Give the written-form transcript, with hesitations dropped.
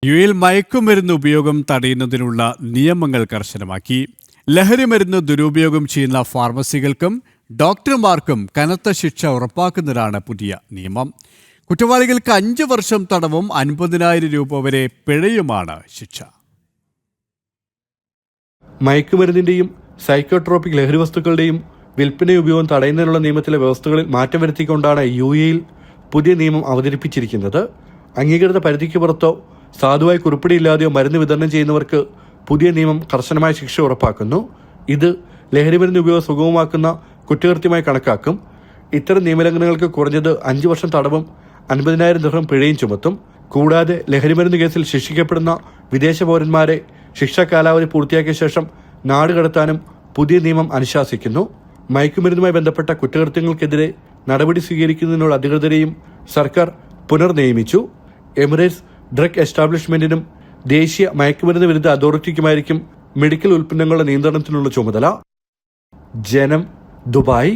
യുഎയിൽ മയക്കുമരുന്ന് ഉപയോഗം തടയുന്നതിനുള്ള നിയമങ്ങൾ കർശനമാക്കി. ലഹരിമരുന്ന് ദുരുപയോഗം ചെയ്യുന്ന ഫാർമസികൾക്കും ഡോക്ടർമാർക്കും കനത്ത ശിക്ഷ ഉറപ്പാക്കുന്നതാണ് പുതിയ നിയമം. കുറ്റവാളികൾക്ക് 5 വർഷം തടവും 50,000 രൂപ വരെ പിഴയുമാണ് ശിക്ഷ. മയക്കുമരുന്നിന്റെയും സൈക്കോട്രോപിക് ലഹരി വസ്തുക്കളുടെയും വിൽപ്പന ഉപയോഗം തടയുന്നതിനുള്ള നിയമത്തിലെ വ്യവസ്ഥകളിൽ മാറ്റം വരുത്തിക്കൊണ്ടാണ് യുഎയിൽ പുതിയ നിയമം അവതരിപ്പിച്ചിരിക്കുന്നത്. അംഗീകൃത പരിധിക്ക് പുറത്തോ സാധുവായ കുറിപ്പടിയില്ലാതെയോ മരുന്ന് വിതരണം ചെയ്യുന്നവർക്ക് പുതിയ നിയമം കർശനമായ ശിക്ഷ ഉറപ്പാക്കുന്നു. ഇത് ലഹരിമരുന്ന് ഉപയോഗം സുഗമമാക്കുന്ന കുറ്റകൃത്യമായി കണക്കാക്കും. ഇത്തരം നിയമലംഘനങ്ങൾക്ക് കുറഞ്ഞത് 5 വർഷം തടവും 50,000 ദിർഹം പിഴയും ചുമത്തും. കൂടാതെ ലഹരിമരുന്ന് കേസിൽ ശിക്ഷിക്കപ്പെടുന്ന വിദേശ പൗരന്മാരെ ശിക്ഷാ കാലാവധി പൂർത്തിയാക്കിയ ശേഷം നാട് കടത്താനും പുതിയ നിയമം അനുശാസിക്കുന്നു. മയക്കുമരുന്നുമായി ബന്ധപ്പെട്ട കുറ്റകൃത്യങ്ങൾക്കെതിരെ നടപടി സ്വീകരിക്കുന്നതിനുള്ള അധികൃതരെയും സർക്കാർ പുനർനിയമിച്ചു. എമിറേറ്റ്സ് ഡ്രഗ് എസ്റ്റാബ്ലിഷ്മെന്റിനും ദേശീയ മയക്കുമരുന്ന് വിരുദ്ധ അതോറിറ്റിക്കുമായിരിക്കും മെഡിക്കൽ ഉൽപ്പന്നങ്ങളുടെ നിയന്ത്രണത്തിനുള്ള ചുമതല. ജനം, ദുബായ്.